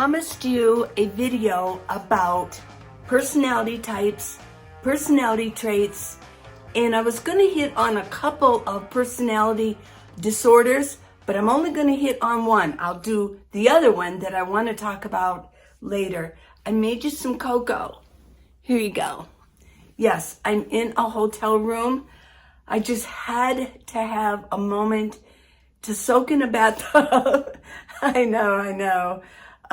promised you a video about personality types, personality traits, and I was going to hit on a couple of personality disorders, but I'm only going to hit on one. I'll do the other one that I want to talk about later. I made you some cocoa. Here you go. Yes, I'm in a hotel room. I just had to have a moment to soak in a bathtub. I know.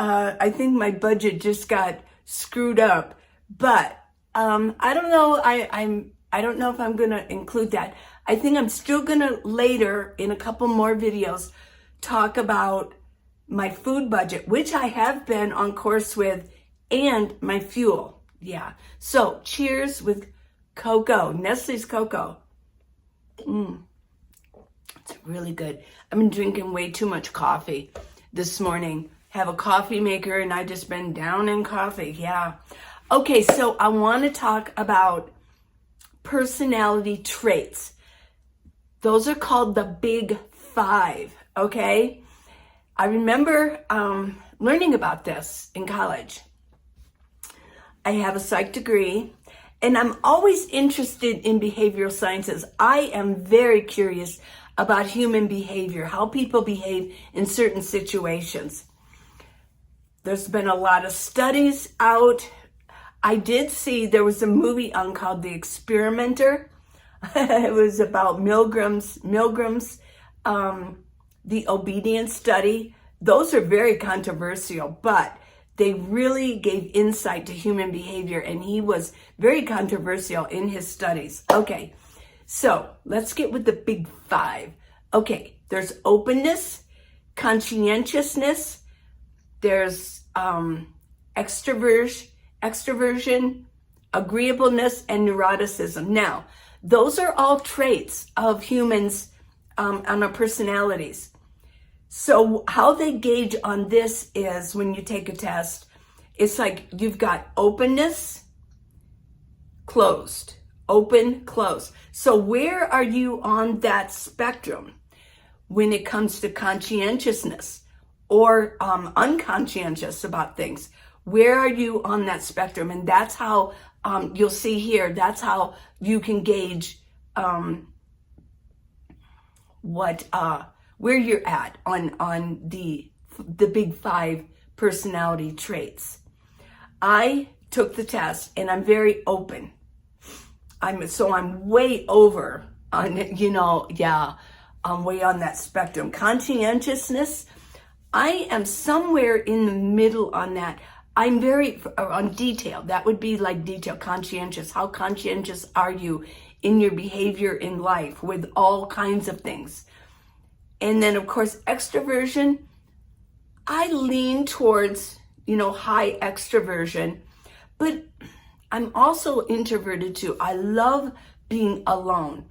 I think my budget just got screwed up, but I don't know. I don't know if I'm gonna include that. I think I'm still gonna later in a couple more videos talk about my food budget, which I have been on course with, and my fuel. Yeah. So cheers with cocoa, Nestle's cocoa. It's really good. I've been drinking way too much coffee this morning. Have a coffee maker and I just been down in coffee. Yeah. Okay, so I want to talk about personality traits. Those are called the big five, okay? I remember learning about this in college. I have a psych degree and I'm always interested in behavioral sciences. I am very curious about human behavior, how people behave in certain situations. There's been a lot of studies out. I did see there was a movie on called The Experimenter. It was about Milgram's, the obedience study. Those are very controversial, but they really gave insight to human behavior, and he was very controversial in his studies. Okay, so let's get with the big five. Okay, there's openness, conscientiousness, there's extroversion, agreeableness, and neuroticism. Now, those are all traits of humans on our personalities. So how they gauge on this is when you take a test, it's like you've got openness, closed, open, closed. So where are you on that spectrum when it comes to conscientiousness or unconscientious about things? Where are you on that spectrum? And that's how you'll see here, that's how you can gauge where you're at on the big five personality traits. I took the test and I'm very open. I'm way over on, I'm way on that spectrum. Conscientiousness, I am somewhere in the middle on that. I'm very on detail. That would be like detail, conscientious. How conscientious are you in your behavior in life with all kinds of things? And then, of course, extroversion, I lean towards, high extroversion, but I'm also introverted too. I love being alone,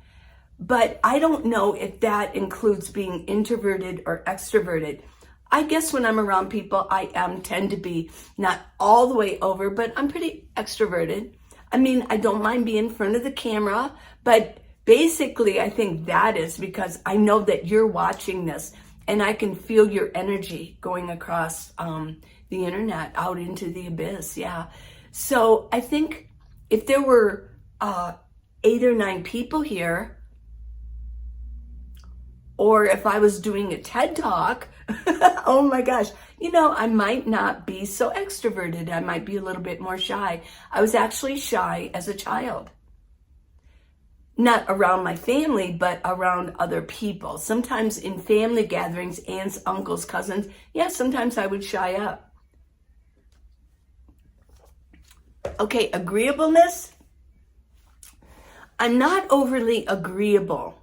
but I don't know if that includes being introverted or extroverted. I guess when I'm around people, I tend to be not all the way over, but I'm pretty extroverted. I mean, I don't mind being in front of the camera, but basically, I think that is because I know that you're watching this and I can feel your energy going across the internet out into the abyss. Yeah. So I think if there were 8 or 9 people here, or if I was doing a TED Talk, oh my gosh, I might not be so extroverted. I might be a little bit more shy. I was actually shy as a child. Not around my family, but around other people. Sometimes in family gatherings, aunts, uncles, cousins, sometimes I would shy up. Okay, agreeableness. I'm not overly agreeable.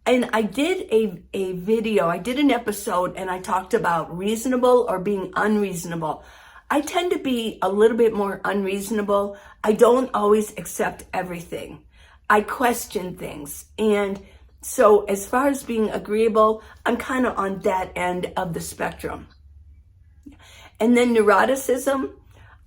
And I did a video, I did an episode, and I talked about reasonable or being unreasonable. I tend to be a little bit more unreasonable. I don't always accept everything. I question things. And so as far as being agreeable, I'm kind of on that end of the spectrum. And then neuroticism,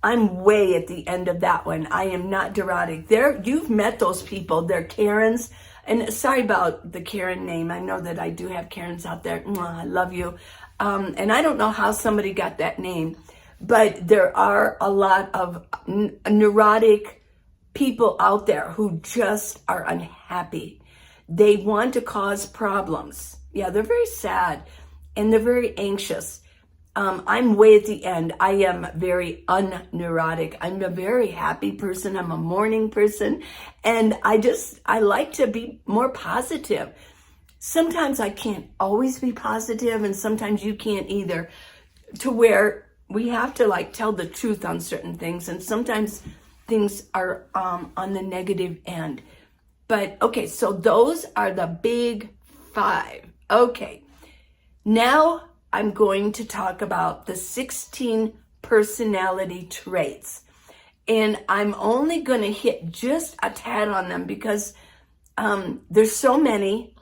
I'm way at the end of that one. I am not neurotic. You've met those people, they're Karens. And sorry about the Karen name. I know that I do have Karens out there. I love you. And I don't know how somebody got that name. But there are a lot of neurotic people out there who just are unhappy. They want to cause problems. Yeah, they're very sad and they're very anxious. I'm way at the end. I am very unneurotic. I'm a very happy person. I'm a morning person. And I like to be more positive. Sometimes I can't always be positive, and sometimes you can't either, to where we have to like tell the truth on certain things. And sometimes things are on the negative end. But okay, so those are the big 5. Okay, now I'm going to talk about the 16 personality traits. And I'm only going to hit just a tad on them because there's so many.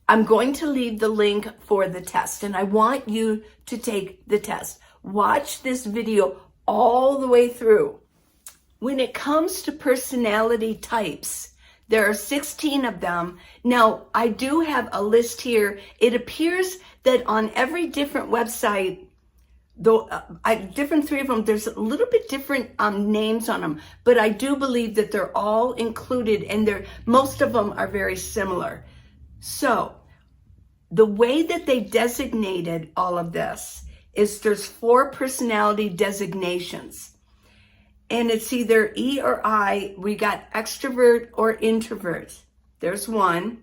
I'm going to leave the link for the test, and I want you to take the test. Watch this video all the way through. When it comes to personality types, there are 16 of them. Now, I do have a list here. It appears that on every different website, though different 3 of them, there's a little bit different names on them, but I do believe that they're all included, and most of them are very similar. So the way that they designated all of this is there's 4 personality designations. And it's either E or I. We got extrovert or introvert. There's 1.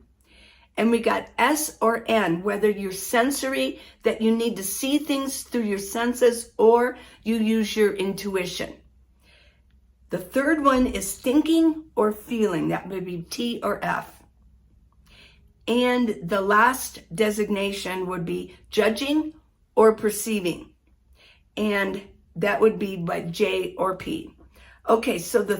And we got S or N, whether you're sensory, that you need to see things through your senses, or you use your intuition. The 3rd one is thinking or feeling. That would be T or F. And the last designation would be judging or perceiving. And that would be by J or P. Okay, so the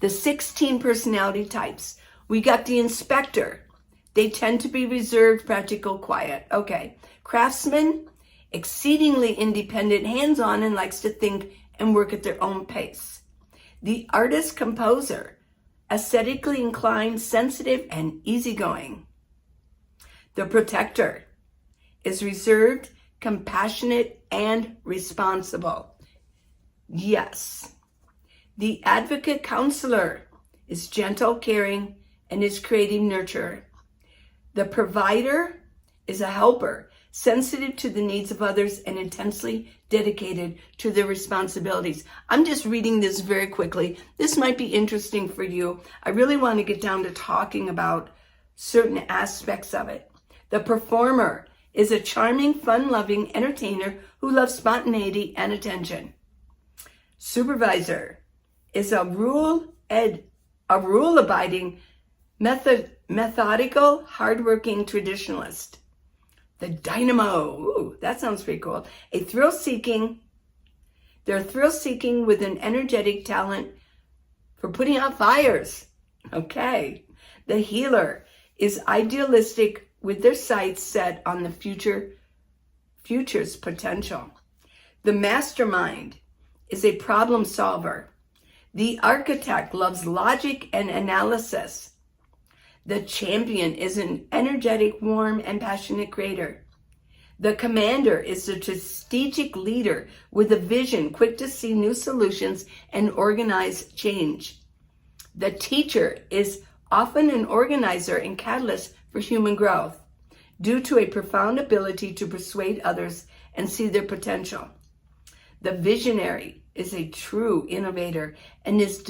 16 personality types. We got the inspector. They tend to be reserved, practical, quiet. Okay. Craftsman, exceedingly independent, hands-on, and likes to think and work at their own pace. The artist-composer, aesthetically inclined, sensitive, and easygoing. The protector is reserved, compassionate, and responsible. Yes. The advocate counselor is gentle, caring, and is creative nurturer. The provider is a helper, sensitive to the needs of others and intensely dedicated to their responsibilities. I'm just reading this very quickly. This might be interesting for you. I really want to get down to talking about certain aspects of it. The performer is a charming, fun-loving entertainer who loves spontaneity and attention. Supervisor is a rule-abiding, methodical, hardworking traditionalist. The dynamo, ooh, that sounds pretty cool. They're thrill-seeking with an energetic talent for putting out fires. Okay. The healer is idealistic with their sights set on the future's potential. The mastermind is a problem solver. The architect loves logic and analysis. The champion is an energetic, warm, and passionate creator. The commander is a strategic leader with a vision, quick to see new solutions and organize change. The teacher is often an organizer and catalyst for human growth due to a profound ability to persuade others and see their potential. The visionary is a true innovator and is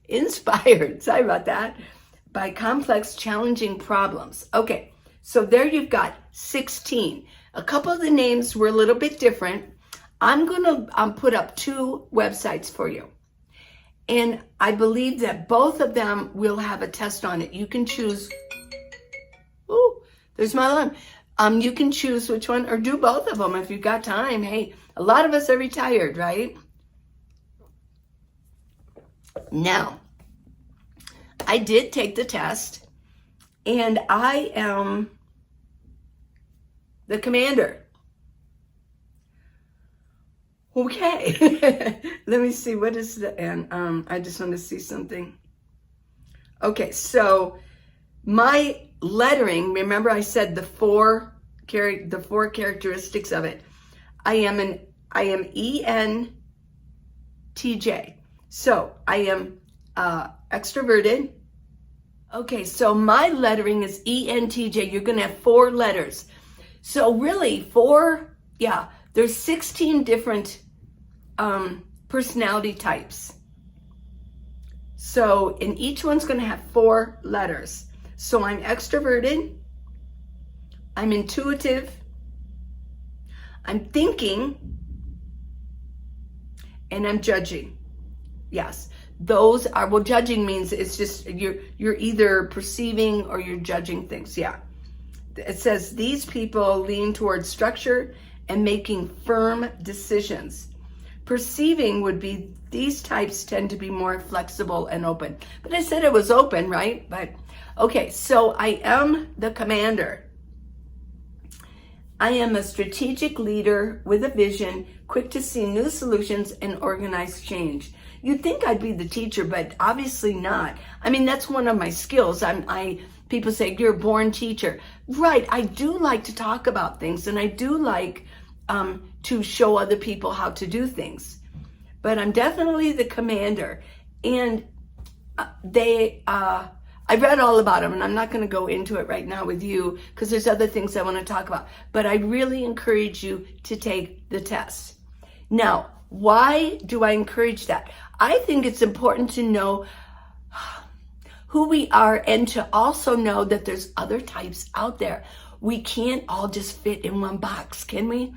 inspired, sorry about that, by complex, challenging problems. Okay, so there you've got 16. A couple of the names were a little bit different. I'm going to put up 2 websites for you. And I believe that both of them will have a test on it. You can choose. Ooh, there's my alarm. You can choose which one, or do both of them if you've got time. Hey, a lot of us are retired, right? Now, I did take the test, and I am the commander. Okay, let me see, what is the, and I just want to see something. Okay, so my lettering, remember I said the 4 the 4 characteristics of it. I am ENTJ. So I am extroverted. Okay, so my lettering is ENTJ. You're going to have 4 letters. So really there's 16 different personality types. So, and each one's going to have 4 letters. So I'm extroverted, I'm intuitive, I'm thinking, and I'm judging. Yes, those are, well, judging means it's just, you're either perceiving or you're judging things. Yeah. It says these people lean towards structure and making firm decisions. Perceiving would be, these types tend to be more flexible and open. But I said it was open, right? But okay, so I am the commander. I am a strategic leader with a vision, quick to see new solutions and organize change. You'd think I'd be the teacher, but obviously not. I mean, that's one of my skills. People say, you're a born teacher. Right, I do like to talk about things, and I do like to show other people how to do things. But I'm definitely the commander. And I read all about them, and I'm not going to go into it right now with you because there's other things I want to talk about. But I really encourage you to take the test. Now, why do I encourage that? I think it's important to know who we are and to also know that there's other types out there. We can't all just fit in one box, can we?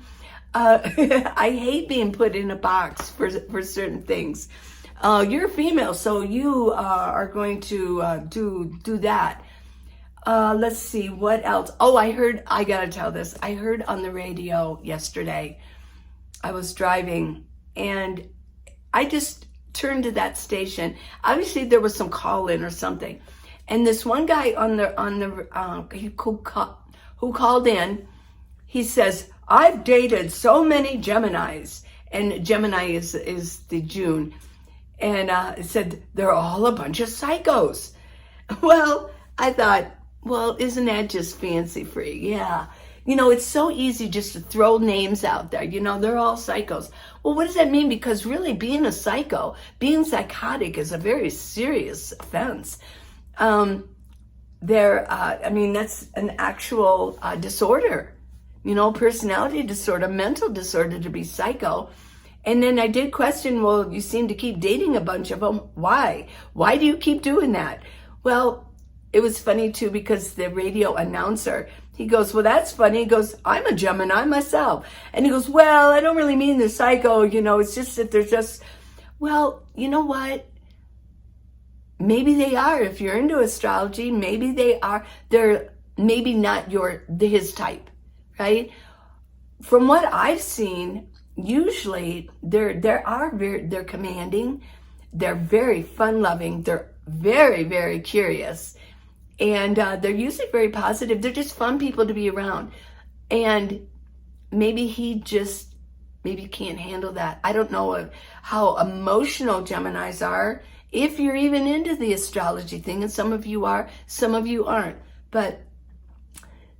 I hate being put in a box for certain things. You're a female, so you are going to do that. Let's see, what else? Oh, I gotta tell this. I heard on the radio yesterday, I was driving, and I just turned to that station. Obviously, there was some call in or something, and this one guy who called in, he says, "I've dated so many Geminis," and Gemini is the June, and it said they're all a bunch of psychos. Well, I thought, well, isn't that just fancy free? Yeah. You know, it's so easy just to throw names out there. You know, they're all psychos. Well, what does that mean? Because really being a psycho, being psychotic is a very serious offense. That's an actual disorder, you know, personality disorder, mental disorder to be psycho. And then I did question, well, you seem to keep dating a bunch of them. Why? Why do you keep doing that? Well, it was funny too, because the radio announcer, he goes, well, that's funny. He goes, I'm a Gemini myself. And he goes, well, I don't really mean they're psycho. You know, it's just that they're just, well, you know what? Maybe they are. If you're into astrology, maybe they are. They're maybe not his type, right? From what I've seen, usually they're commanding. They're very fun-loving. They're very, very curious. And they're usually very positive. They're just fun people to be around. And maybe he just can't handle that. I don't know how emotional Geminis are, if you're even into the astrology thing. And some of you are, some of you aren't. But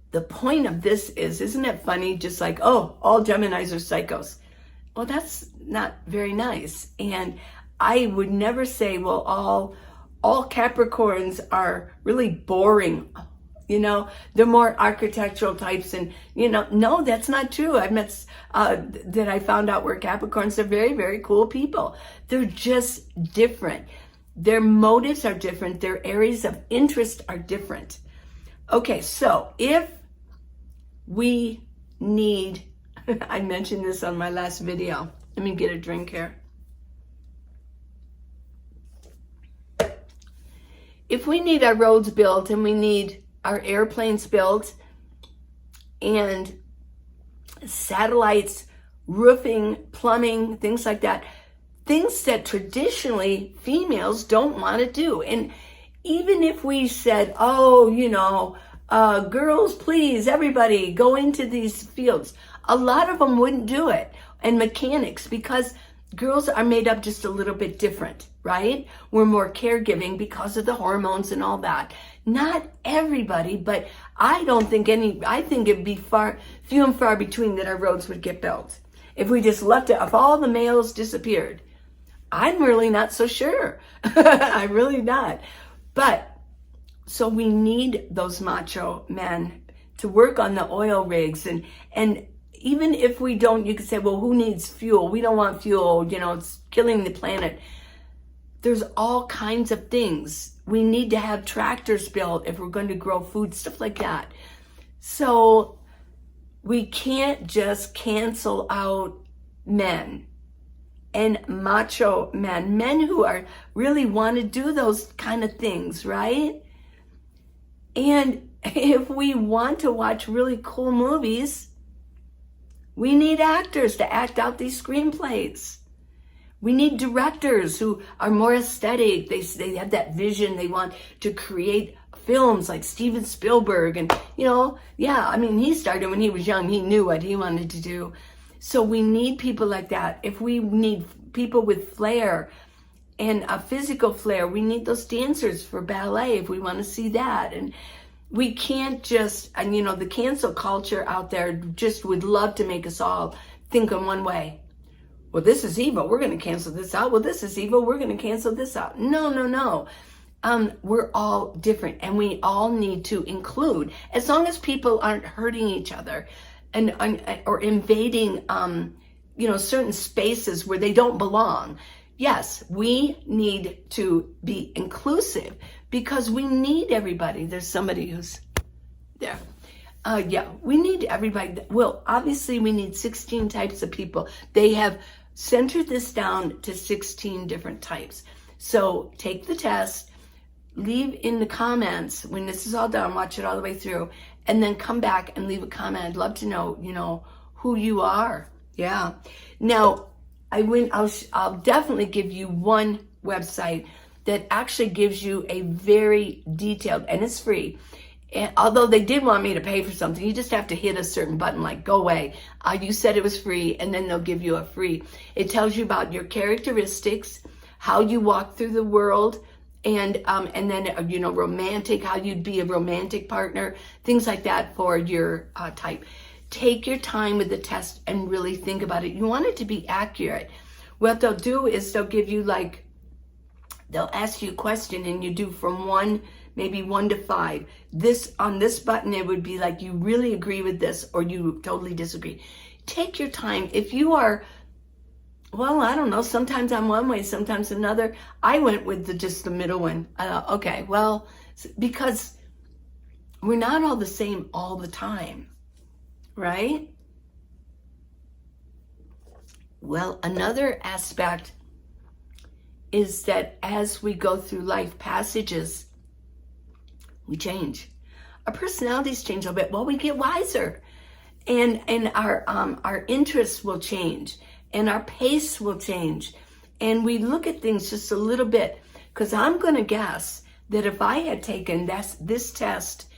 the point of this is, isn't it funny? Just like, oh, all Geminis are psychos. Well, that's not very nice. And I would never say, well, all Capricorns are really boring. You know, they're more architectural types, and, you know, no, that's not true. I met, that I found out were Capricorns are very, very cool people. They're just different. Their motives are different. Their areas of interest are different. Okay, so if we need, I mentioned this on my last video. Let me get a drink here. If we need our roads built and we need our airplanes built and satellites, roofing, plumbing, things like that, things that traditionally females don't want to do. And even if we said, oh, you know, girls, please, everybody go into these fields, a lot of them wouldn't do it. And mechanics, because girls are made up just a little bit different, right? We're more caregiving because of the hormones and all that. Not everybody, but I think it'd be few and far between that our roads would get built. If we just left it, if all the males disappeared, I'm really not so sure. I'm really not. But, so we need those macho men to work on the oil rigs. And even if we don't, you could say, well, who needs fuel? We don't want fuel, it's killing the planet. There's all kinds of things. We need to have tractors built if we're going to grow food, stuff like that. So we can't just cancel out men and macho men who are really want to do those kind of things, right? And if we want to watch really cool movies, we need actors to act out these screenplays. We need directors who are more aesthetic. They have that vision. They want to create films like Steven Spielberg. And, he started when he was young. He knew what he wanted to do. So we need people like that. If we need people with flair and a physical flair, we need those dancers for ballet if we want to see that. And we can't just, the cancel culture out there just would love to make us all think in one way. Well, this is evil, we're going to cancel this out. Well, this is evil, we're going to cancel this out. No. We're all different, and we all need to include, as long as people aren't hurting each other or invading, certain spaces where they don't belong. Yes, we need to be inclusive because we need everybody. There's somebody who's there. We need everybody. Well, obviously we need 16 types of people. They have centered this down to 16 different types. So take the test, leave in the comments when this is all done, watch it all the way through, and then come back and leave a comment. I'd love to know, who you are. Yeah. Now, I'll definitely give you one website that actually gives you a very detailed, and it's free. And although they did want me to pay for something, you just have to hit a certain button like go away. You said it was free, and then they'll give you a free. It tells you about your characteristics, how you walk through the world, and then romantic, how you'd be a romantic partner, things like that for your type. Take your time with the test and really think about it. You want it to be accurate. What they'll do is they'll give you they'll ask you a question and you do from maybe 1 to 5. On this button, it would be like you really agree with this or you totally disagree. Take your time. If you are, well, I don't know, sometimes I'm one way, sometimes another. I went with just the middle one. Okay, well, because we're not all the same all the time, right? Well, another aspect is that as we go through life passages, we change. Our personalities change a bit. Well, we get wiser, and our interests will change, and our pace will change, and we look at things just a little bit. Because I'm going to guess that if I had taken this test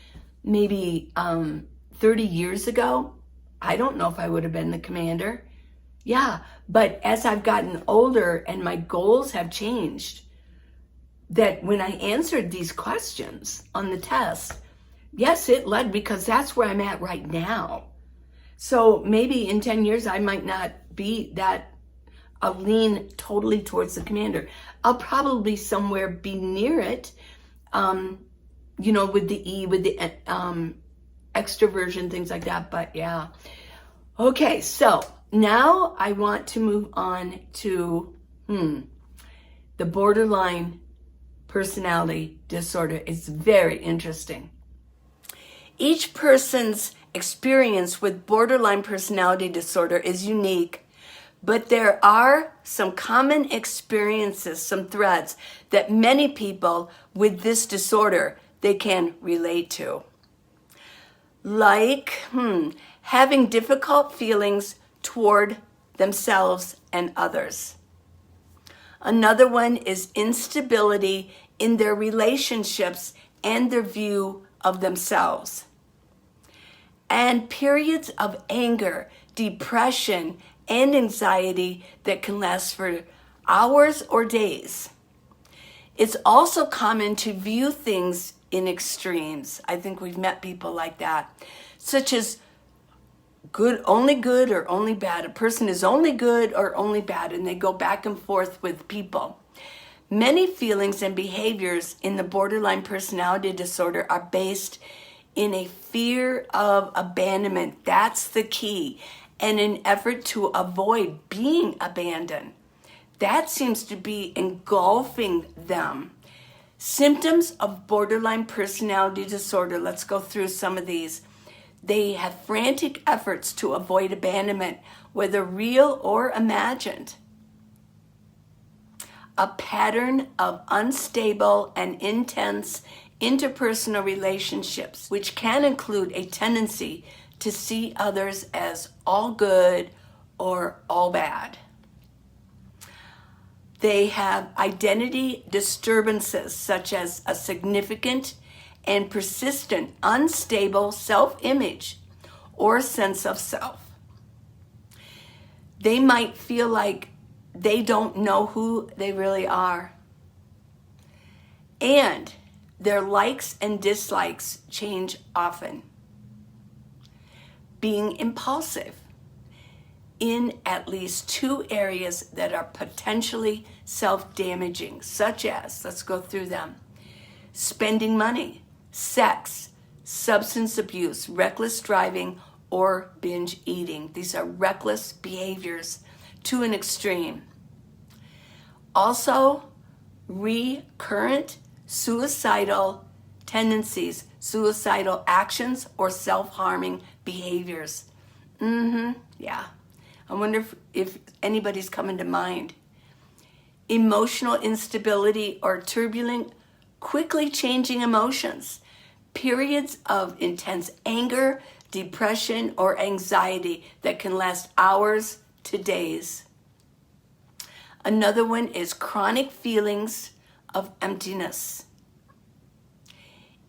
maybe 30 years ago, I don't know if I would have been the commander. Yeah, but as I've gotten older and my goals have changed, that when I answered these questions on the test, yes, it led, because that's where I'm at right now. So maybe in 10 years, I might not be that, I'll lean totally towards the commander. I'll probably somewhere be near it, with the E, with the extroversion, things like that, but yeah. Okay, so now I want to move on to the borderline personality disorder. It's very interesting. Each person's experience with borderline personality disorder is unique, but there are some common experiences, some threads that many people with this disorder, they can relate to. Like having difficult feelings toward themselves and others. Another one is instability in their relationships and their view of themselves. And periods of anger, depression, and anxiety that can last for hours or days. It's also common to view things in extremes. I think we've met people like that, such as good or only bad. A person is only good or only bad, and they go back and forth with people. Many feelings and behaviors in the borderline personality disorder are based in a fear of abandonment. That's the key. And an effort to avoid being abandoned. That seems to be engulfing them. Symptoms of borderline personality disorder, let's go through some of these. They have frantic efforts to avoid abandonment, whether real or imagined. A pattern of unstable and intense interpersonal relationships, which can include a tendency to see others as all good or all bad. They have identity disturbances, such as a significant and persistent unstable self-image or sense of self. They might feel like they don't know who they really are. And their likes and dislikes change often. Being impulsive in at least 2 areas that are potentially self-damaging, such as, let's go through them, spending money, sex, substance abuse, reckless driving, or binge eating. These are reckless behaviors to an extreme. Also, recurrent suicidal tendencies, suicidal actions, or self-harming behaviors. Yeah. I wonder if anybody's coming to mind. Emotional instability or turbulent, quickly changing emotions. Periods of intense anger, depression, or anxiety that can last hours to days. Another one is chronic feelings of emptiness.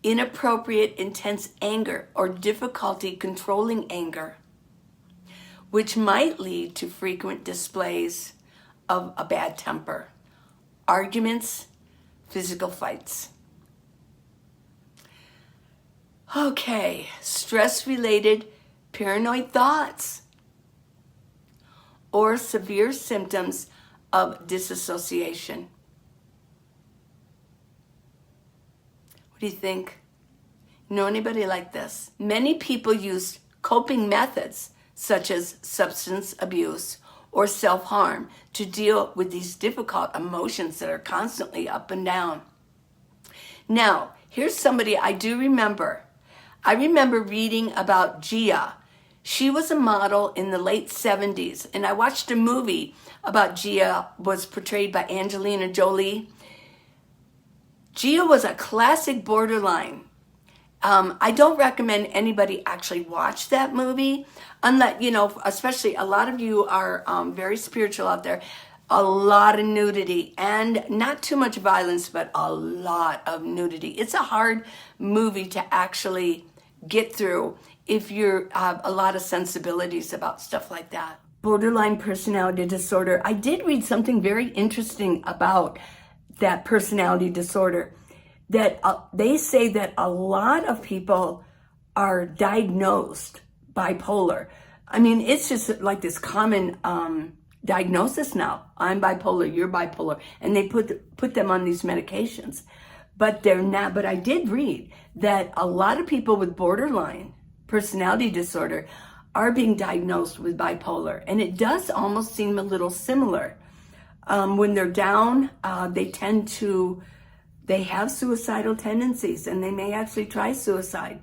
Inappropriate, intense anger or difficulty controlling anger, which might lead to frequent displays of a bad temper, arguments, physical fights. Okay, stress-related paranoid thoughts or severe symptoms of disassociation. What do you think? Know anybody like this? Many people use coping methods such as substance abuse or self-harm to deal with these difficult emotions that are constantly up and down. Now, here's somebody I do remember. I remember reading about Gia. She was a model in the late 70s, and I watched a movie about Gia, was portrayed by Angelina Jolie. Gia was a classic borderline. I don't recommend anybody actually watch that movie, unless, especially a lot of you are very spiritual out there. A lot of nudity and not too much violence, but a lot of nudity. It's a hard movie to actually get through if you have a lot of sensibilities about stuff like that. Borderline personality disorder. I did read something very interesting about that personality disorder, that they say that a lot of people are diagnosed bipolar. I mean, it's just like this common diagnosis now. I'm bipolar, you're bipolar, and they put them on these medications. But they're not. But I did read that a lot of people with borderline personality disorder are being diagnosed with bipolar, and it does almost seem a little similar. When they're down, they have suicidal tendencies, and they may actually try suicide.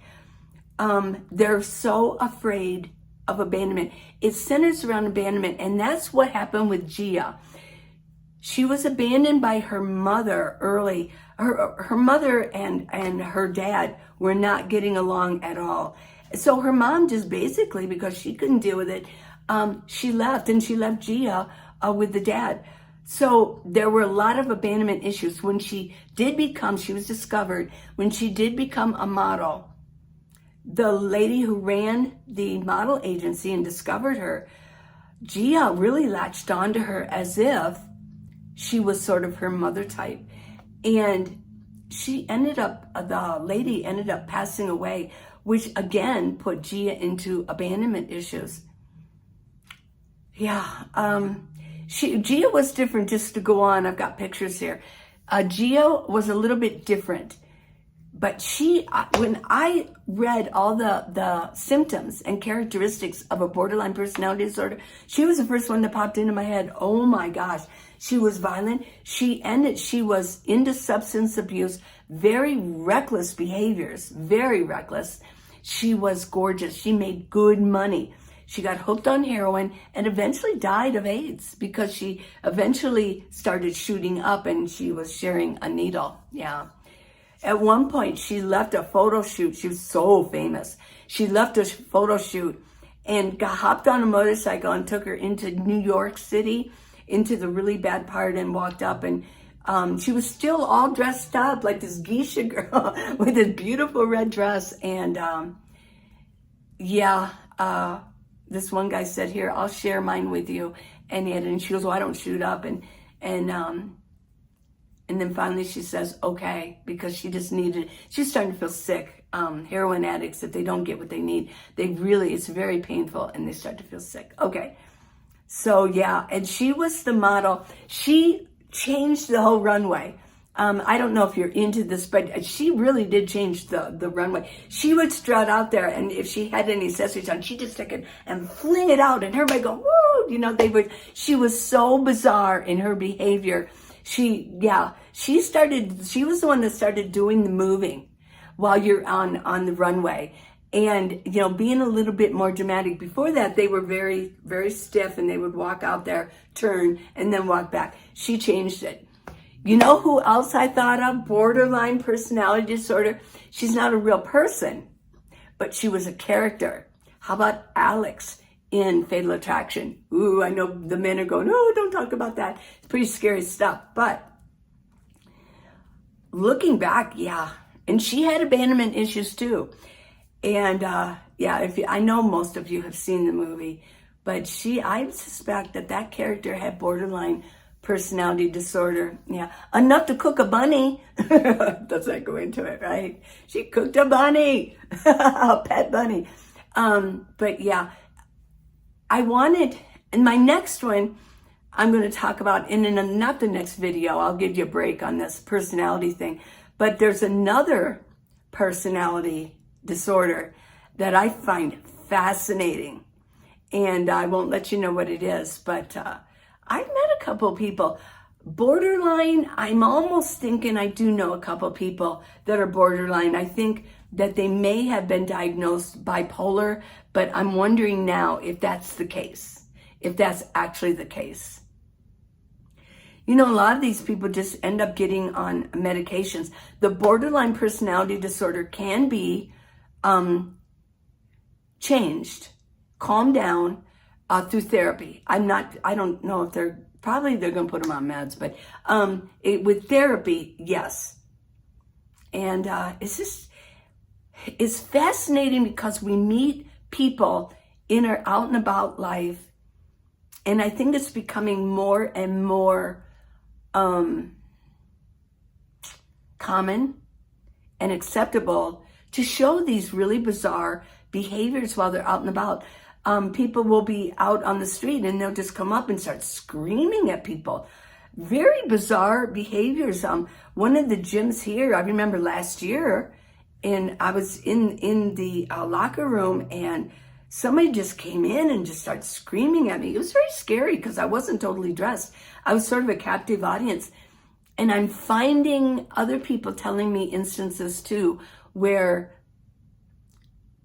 They're so afraid of abandonment. It centers around abandonment, and that's what happened with Gia. She was abandoned by her mother early. Her mother and her dad were not getting along at all. So her mom just basically, because she couldn't deal with it, she left, and she left Gia with the dad. So there were a lot of abandonment issues. When she was discovered, when she did become a model, the lady who ran the model agency and discovered her Gia really latched onto her as if she was sort of her mother type. And the lady ended up passing away, which again put Gia into abandonment issues. Yeah, Gia was different, just to go on. I've got pictures here. Gia was a little bit different, but when I read all the symptoms and characteristics of a borderline personality disorder, she was the first one that popped into my head. Oh my gosh. She was violent. She was into substance abuse, very reckless behaviors, very reckless. She was gorgeous. She made good money. She got hooked on heroin and eventually died of AIDS because she eventually started shooting up and she was sharing a needle. Yeah. At one point, she left a photo shoot. She was so famous. She left a photo shoot and hopped on a motorcycle and took her into New York City, into the really bad part, and walked up, and she was still all dressed up like this geisha girl with this beautiful red dress. And this one guy said, "Here, I'll share mine with you." And she goes, "Well, I don't shoot up." And then finally she says, "Okay," because she's starting to feel sick. Heroin addicts, if they don't get what they need, it's very painful and they start to feel sick. Okay. So yeah, and she was the model. She changed the whole runway. I don't know if you're into this, but she really did change the runway. She would strut out there, and if she had any accessories on, she'd just take it and fling it out, and everybody go, woo! She was so bizarre in her behavior. She was the one that started doing the moving while you're on the runway. And, being a little bit more dramatic. Before that, they were very, very stiff, and they would walk out there, turn, and then walk back. She changed it. You know who else I thought of? Borderline personality disorder. She's not a real person, but she was a character. How about Alex in Fatal Attraction? Ooh, I know the men are going, "Oh, don't talk about that." It's pretty scary stuff. But looking back, yeah. And she had abandonment issues too. And I know most of you have seen the movie, but I suspect that character had borderline personality disorder. Yeah, enough to cook a bunny. Does that go into it, right? She cooked a bunny, a pet bunny. But yeah, and my next one, I'm going to talk about not the next video. I'll give you a break on this personality thing. But there's another personality disorder that I find fascinating, and I won't let you know what it is, but I've met a couple people. Borderline, I'm almost thinking I do know a couple people that are borderline. I think that they may have been diagnosed bipolar, but I'm wondering now if that's the case, if that's actually the case. A lot of these people just end up getting on medications. The borderline personality disorder can be changed, calmed down through therapy. I don't know if they're going to put them on meds, but with therapy, yes. And it's fascinating because we meet people in our out and about life, and I think it's becoming more and more common and acceptable to show these really bizarre behaviors while they're out and about. People will be out on the street and they'll just come up and start screaming at people. Very bizarre behaviors. One of the gyms here, I remember last year, and I was in the locker room, and somebody just came in and just started screaming at me. It was very scary because I wasn't totally dressed. I was sort of a captive audience. And I'm finding other people telling me instances too where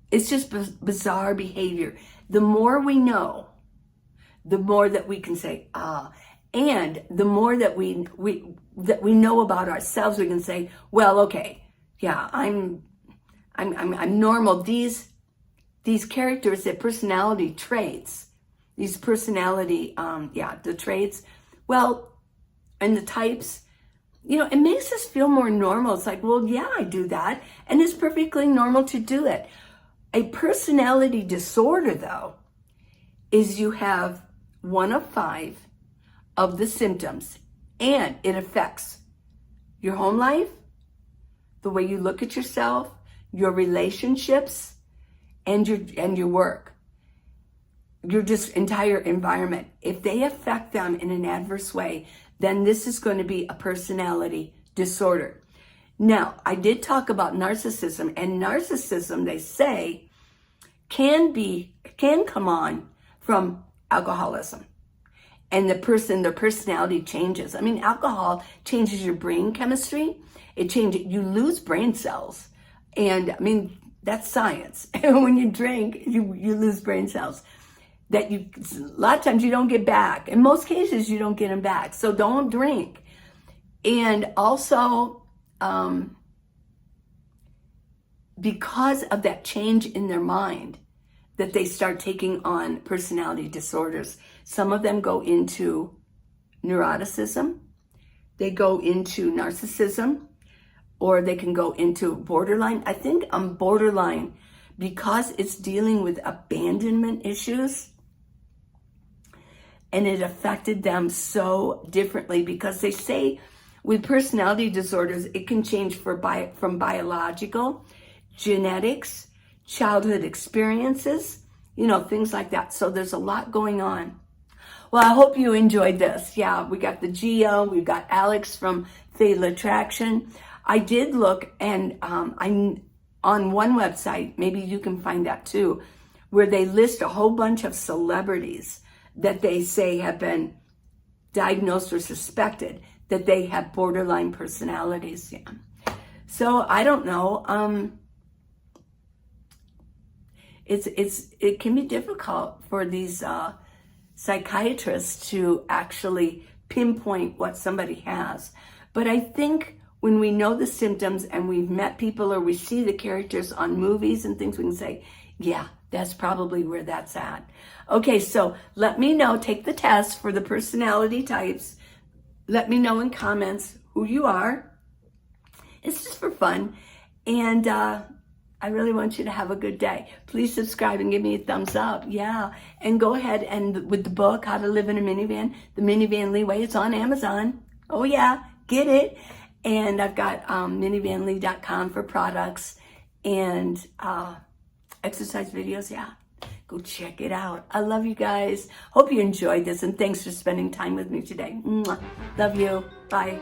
it's just bizarre behavior. The more we know, the more that we can say, and the more that we know about ourselves, we can say, well, okay, yeah, I'm normal. These characters, the personality traits, these personality, the traits, well, and the types, it makes us feel more normal. It's like, well, yeah, I do that. And it's perfectly normal to do it. A personality disorder, though, is you have one of 5 of the symptoms, and it affects your home life, the way you look at yourself, your relationships, and your work, your just entire environment. If they affect them in an adverse way, then this is going to be a personality disorder. Now, I did talk about narcissism, and narcissism, they say, can come on from alcoholism. And their personality changes. I mean, alcohol changes your brain chemistry. You lose brain cells. And I mean, that's science. When you drink, you lose brain cells that a lot of times you don't get back. In most cases, you don't get them back. So don't drink. And also, because of that change in their mind, that they start taking on personality disorders. Some of them go into neuroticism, they go into narcissism, or they can go into borderline. I think I'm borderline because it's dealing with abandonment issues, and it affected them so differently, because they say with personality disorders, it can change from biological, genetics, childhood experiences, things like that. So there's a lot going on. Well, I hope you enjoyed this. Yeah, we got the Geo, we've got Alex from Fatal Attraction. I did look, and I'm on one website, maybe you can find that too, where they list a whole bunch of celebrities that they say have been diagnosed or suspected that they have borderline personalities. Yeah. So I don't know. It can be difficult for these psychiatrists to actually pinpoint what somebody has. But I think when we know the symptoms and we've met people or we see the characters on movies and things, we can say, yeah, that's probably where that's at. Okay, so let me know. Take the test for the personality types. Let me know in comments who you are. It's just for fun. And I really want you to have a good day. Please subscribe and give me a thumbs up. Yeah. And go ahead and with the book, How to Live in a Minivan, The Minivan Leeway, it's on Amazon. Oh yeah, get it. And I've got minivanlee.com for products and exercise videos. Yeah, go check it out. I love you guys. Hope you enjoyed this, and thanks for spending time with me today. Mwah. Love you. Bye.